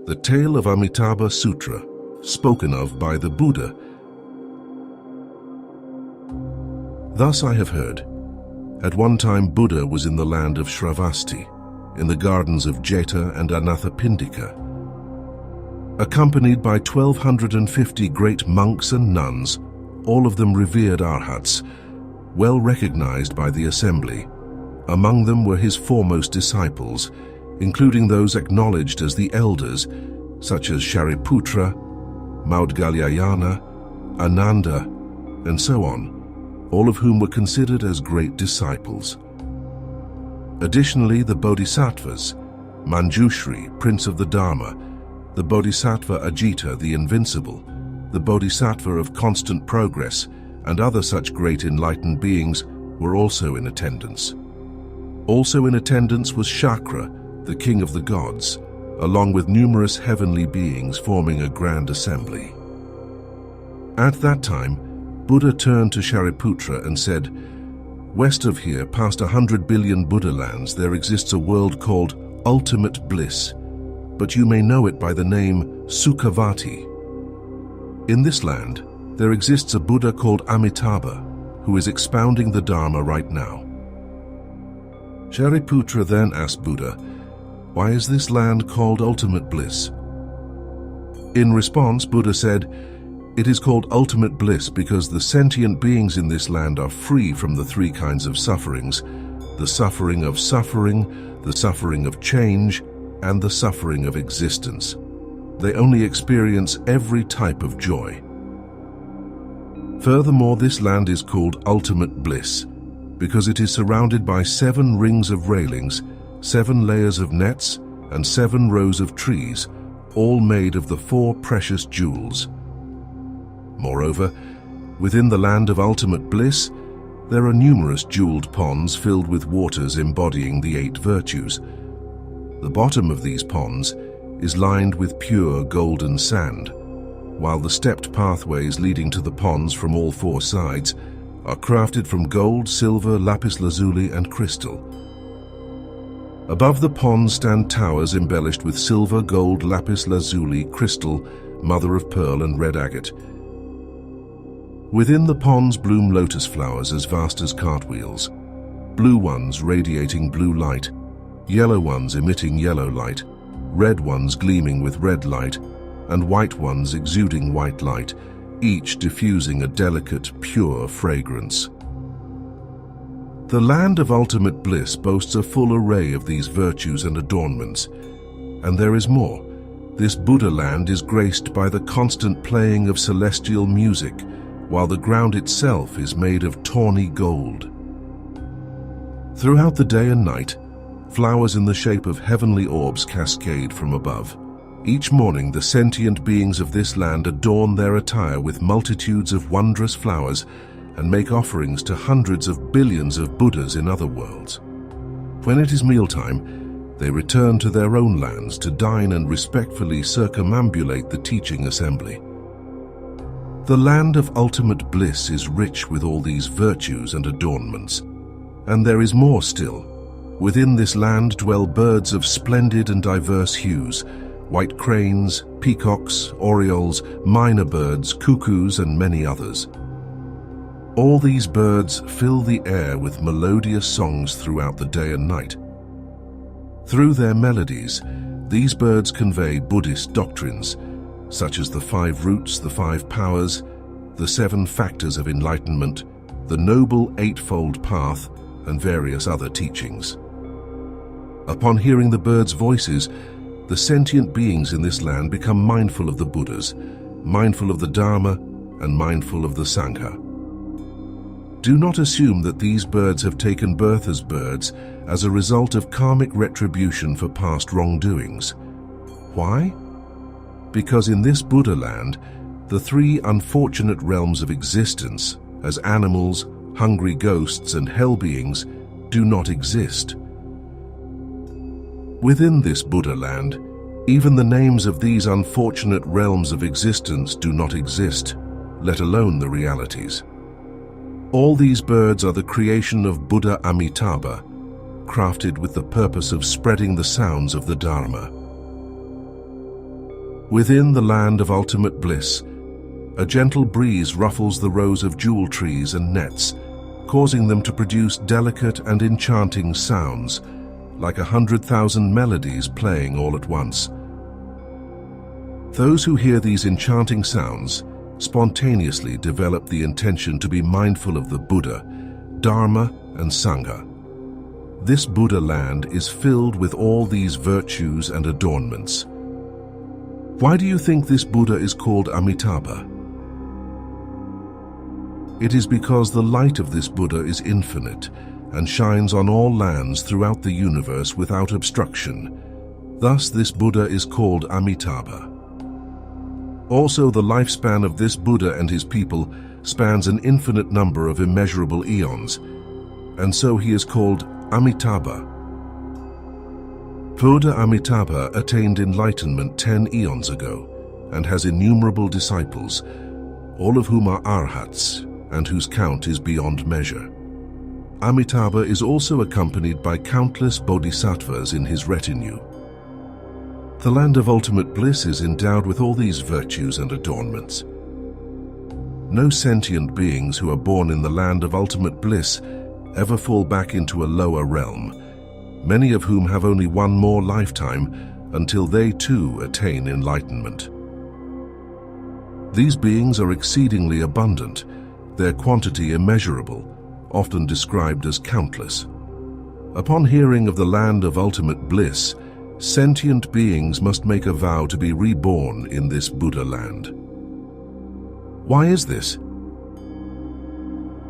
The tale of Amitabha Sutra, spoken of by the Buddha. Thus I have heard. At one time Buddha was in the land of Shravasti, in the gardens of Jeta and Anathapindika. Accompanied by 1,250 great monks and nuns, all of them revered arhats, well recognized by the assembly. Among them were his foremost disciples, including those acknowledged as the elders, such as Shariputra, Maudgalyayana, Ananda, and so on, all of whom were considered as great disciples. Additionally, the Bodhisattvas, Manjushri, Prince of the Dharma, the Bodhisattva Ajita, the Invincible, the Bodhisattva of Constant Progress, and other such great enlightened beings were also in attendance. Also in attendance was Shakra, the king of the gods, along with numerous heavenly beings forming a grand assembly. At that time, Buddha turned to Shariputra and said, "West of here, past 100 billion Buddha lands, there exists a world called ultimate bliss, but you may know it by the name Sukhavati. In this land, there exists a Buddha called Amitabha, who is expounding the Dharma right now." Shariputra then asked Buddha, "Why is this land called ultimate bliss?" In response, Buddha said, "It is called ultimate bliss because the sentient beings in this land are free from the three kinds of sufferings: the suffering of suffering, the suffering of change, and the suffering of existence. They only experience every type of joy. Furthermore, this land is called ultimate bliss because it is surrounded by 7 rings of railings, 7 layers of nets, and 7 rows of trees, all made of the 4 precious jewels. Moreover, within the land of ultimate bliss, there are numerous jeweled ponds filled with waters embodying the 8 virtues. The bottom of these ponds is lined with pure golden sand, while the stepped pathways leading to the ponds from all 4 sides are crafted from gold, silver, lapis lazuli, and crystal. Above the ponds stand towers embellished with silver, gold, lapis lazuli, crystal, mother of pearl, and red agate. Within the ponds bloom lotus flowers as vast as cartwheels, blue ones radiating blue light, yellow ones emitting yellow light, red ones gleaming with red light, and white ones exuding white light, each diffusing a delicate, pure fragrance. The land of ultimate bliss boasts a full array of these virtues and adornments. And there is more. This Buddha land is graced by the constant playing of celestial music, while the ground itself is made of tawny gold. Throughout the day and night, flowers in the shape of heavenly orbs cascade from above. Each morning, the sentient beings of this land adorn their attire with multitudes of wondrous flowers and make offerings to hundreds of billions of Buddhas in other worlds. When it is mealtime, they return to their own lands to dine and respectfully circumambulate the teaching assembly. The land of ultimate bliss is rich with all these virtues and adornments. And there is more still. Within this land dwell birds of splendid and diverse hues, white cranes, peacocks, orioles, myna birds, cuckoos, and many others. All these birds fill the air with melodious songs throughout the day and night. Through their melodies, these birds convey Buddhist doctrines, such as the 5 roots, the 5 powers, the 7 factors of enlightenment, the Noble Eightfold Path, and various other teachings. Upon hearing the birds' voices, the sentient beings in this land become mindful of the Buddhas, mindful of the Dharma, and mindful of the Sangha. Do not assume that these birds have taken birth as birds as a result of karmic retribution for past wrongdoings. Why? Because in this Buddha land, the 3 unfortunate realms of existence, as animals, hungry ghosts, and hell beings, do not exist. Within this Buddha land, even the names of these unfortunate realms of existence do not exist, let alone the realities. All these birds are the creation of Buddha Amitabha, crafted with the purpose of spreading the sounds of the Dharma. Within the land of ultimate bliss, a gentle breeze ruffles the rows of jewel trees and nets, causing them to produce delicate and enchanting sounds, like 100,000 melodies playing all at once. Those who hear these enchanting sounds spontaneously develop the intention to be mindful of the Buddha, Dharma, and Sangha. This Buddha land is filled with all these virtues and adornments. Why do you think this Buddha is called Amitabha? It is because the light of this Buddha is infinite and shines on all lands throughout the universe without obstruction. Thus, this Buddha is called Amitabha. Also, the lifespan of this Buddha and his people spans an infinite number of immeasurable eons, and so he is called Amitabha. Buddha Amitabha attained enlightenment 10 eons ago and has innumerable disciples, all of whom are arhats and whose count is beyond measure. Amitabha is also accompanied by countless bodhisattvas in his retinue. The land of ultimate bliss is endowed with all these virtues and adornments. No sentient beings who are born in the land of ultimate bliss ever fall back into a lower realm, many of whom have only one more lifetime until they too attain enlightenment. These beings are exceedingly abundant, their quantity immeasurable, often described as countless. Upon hearing of the land of ultimate bliss, sentient beings must make a vow to be reborn in this Buddha land. Why is this?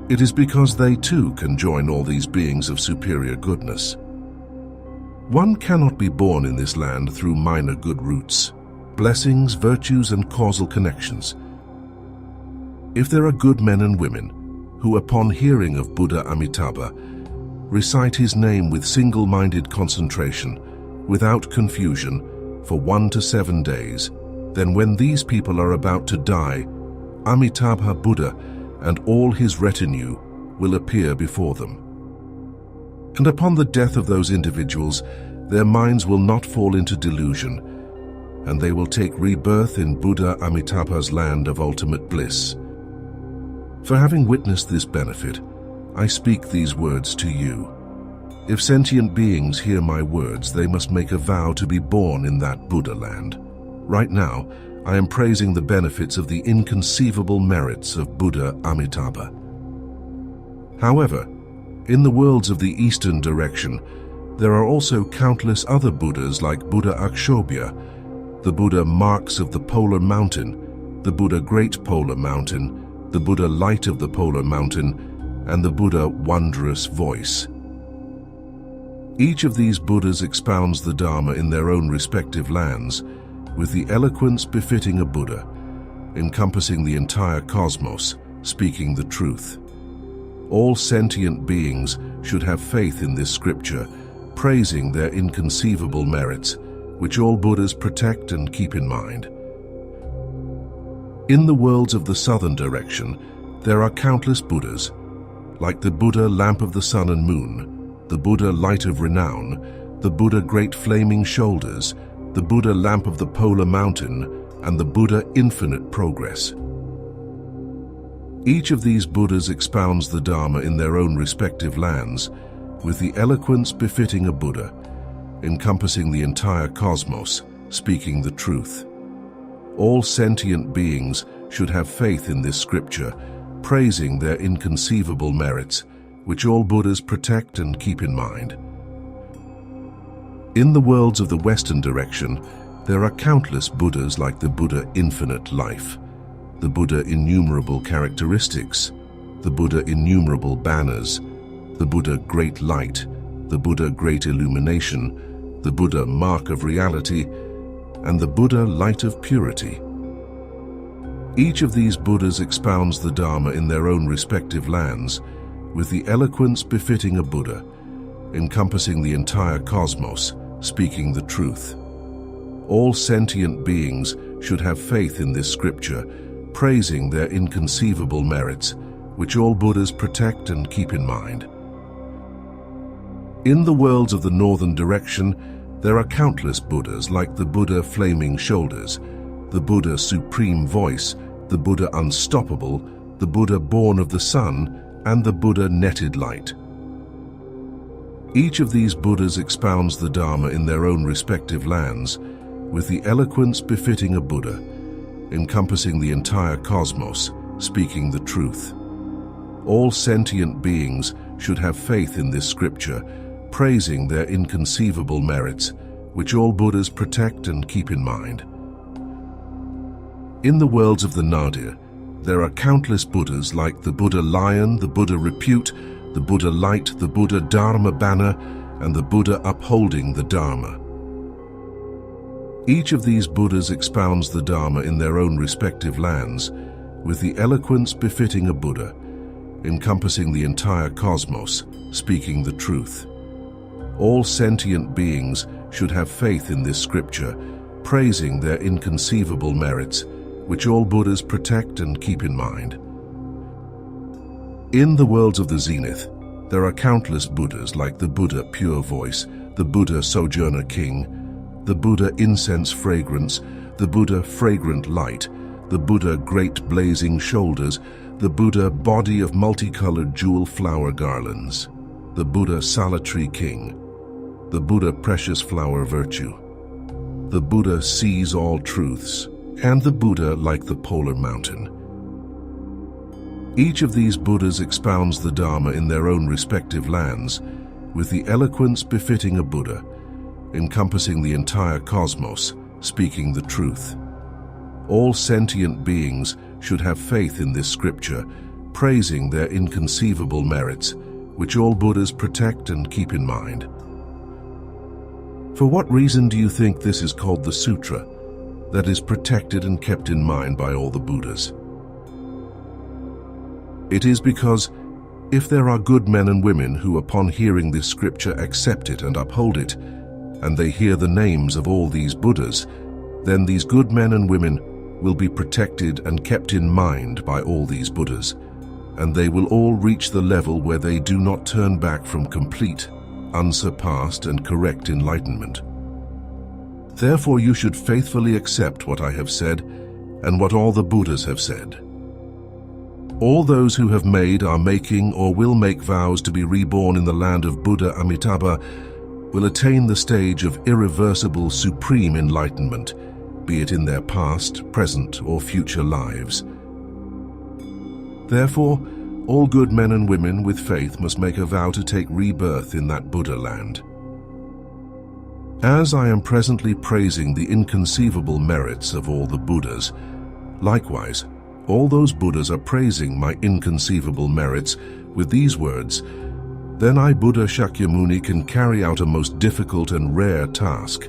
It is because they too can join all these beings of superior goodness. One cannot be born in this land through minor good roots, blessings, virtues, and causal connections. If there are good men and women who, upon hearing of Buddha Amitabha, recite his name with single-minded concentration, without confusion, for 1 to 7 days, then when these people are about to die, Amitabha Buddha and all his retinue will appear before them. And upon the death of those individuals, their minds will not fall into delusion, and they will take rebirth in Buddha Amitabha's land of ultimate bliss. For having witnessed this benefit, I speak these words to you. If sentient beings hear my words, they must make a vow to be born in that Buddha land. Right now, I am praising the benefits of the inconceivable merits of Buddha Amitabha. However, in the worlds of the eastern direction, there are also countless other Buddhas like Buddha Akshobhya, the Buddha Marks of the Polar Mountain, the Buddha Great Polar Mountain, the Buddha Light of the Polar Mountain, and the Buddha Wondrous Voice. Each of these Buddhas expounds the Dharma in their own respective lands, with the eloquence befitting a Buddha, encompassing the entire cosmos, speaking the truth. All sentient beings should have faith in this scripture, praising their inconceivable merits, which all Buddhas protect and keep in mind. In the worlds of the southern direction, there are countless Buddhas, like the Buddha Lamp of the Sun and Moon, the Buddha Light of Renown, the Buddha Great Flaming Shoulders, the Buddha Lamp of the Polar Mountain, and the Buddha Infinite Progress. Each of these Buddhas expounds the Dharma in their own respective lands, with the eloquence befitting a Buddha, encompassing the entire cosmos, speaking the truth. All sentient beings should have faith in this scripture, praising their inconceivable merits, which all Buddhas protect and keep in mind. In the worlds of the western direction, there are countless Buddhas like the Buddha Infinite Life, the Buddha Innumerable Characteristics, the Buddha Innumerable Banners, the Buddha Great Light, the Buddha Great Illumination, the Buddha Mark of Reality, and the Buddha Light of Purity. Each of these Buddhas expounds the Dharma in their own respective lands, with the eloquence befitting a Buddha, encompassing the entire cosmos, speaking the truth. All sentient beings should have faith in this scripture, praising their inconceivable merits, which all Buddhas protect and keep in mind. In the worlds of the northern direction, there are countless Buddhas like the Buddha Flaming Shoulders, the Buddha Supreme Voice, the Buddha Unstoppable, the Buddha Born of the Sun, and the Buddha Netted Light. Each of these Buddhas expounds the Dharma in their own respective lands, with the eloquence befitting a Buddha, encompassing the entire cosmos, speaking the truth. All sentient beings should have faith in this scripture, praising their inconceivable merits, which all Buddhas protect and keep in mind. In the worlds of the Nadir, there are countless Buddhas like the Buddha Lion, the Buddha Repute, the Buddha Light, the Buddha Dharma Banner, and the Buddha Upholding the Dharma. Each of these Buddhas expounds the Dharma in their own respective lands, with the eloquence befitting a Buddha, encompassing the entire cosmos, speaking the truth. All sentient beings should have faith in this scripture, praising their inconceivable merits, which all Buddhas protect and keep in mind. In the worlds of the Zenith, there are countless Buddhas like the Buddha Pure Voice, the Buddha Sojourner King, the Buddha Incense Fragrance, the Buddha Fragrant Light, the Buddha Great Blazing Shoulders, the Buddha Body of Multicolored Jewel Flower Garlands, the Buddha Salutary King, the Buddha Precious Flower Virtue, the Buddha Sees All Truths, and the Buddha like the Polar Mountain. Each of these Buddhas expounds the Dharma in their own respective lands, with the eloquence befitting a Buddha, encompassing the entire cosmos, speaking the truth. All sentient beings should have faith in this scripture, praising their inconceivable merits, which all Buddhas protect and keep in mind. For what reason do you think this is called the Sutra, that is protected and kept in mind by all the Buddhas? It is because if there are good men and women who upon hearing this scripture accept it and uphold it, and they hear the names of all these Buddhas, then these good men and women will be protected and kept in mind by all these Buddhas, and they will all reach the level where they do not turn back from complete, unsurpassed and correct enlightenment. Therefore you should faithfully accept what I have said and what all the Buddhas have said. All those who have made, are making, or will make vows to be reborn in the land of Buddha Amitabha will attain the stage of irreversible supreme enlightenment, be it in their past, present, or future lives. Therefore, all good men and women with faith must make a vow to take rebirth in that Buddha land. As I am presently praising the inconceivable merits of all the Buddhas, likewise, all those Buddhas are praising my inconceivable merits with these words, then I, Buddha Shakyamuni, can carry out a most difficult and rare task.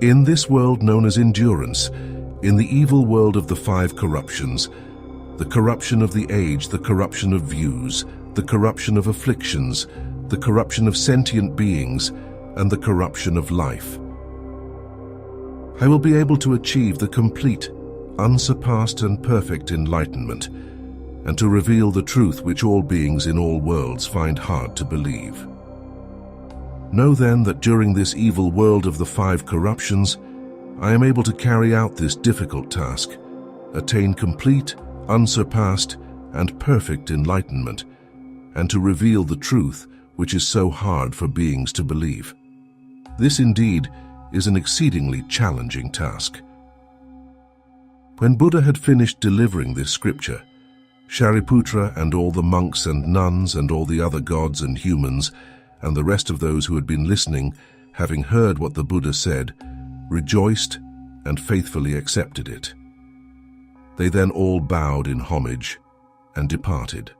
In this world known as endurance, in the evil world of the five corruptions, the corruption of the age, the corruption of views, the corruption of afflictions, the corruption of sentient beings, and the corruption of life, I will be able to achieve the complete, unsurpassed and perfect enlightenment, and to reveal the truth which all beings in all worlds find hard to believe. Know then that during this evil world of the five corruptions, I am able to carry out this difficult task, attain complete, unsurpassed, and perfect enlightenment, and to reveal the truth which is so hard for beings to believe. This indeed is an exceedingly challenging task. When Buddha had finished delivering this scripture, Shariputra and all the monks and nuns and all the other gods and humans and the rest of those who had been listening, having heard what the Buddha said, rejoiced and faithfully accepted it. They then all bowed in homage and departed.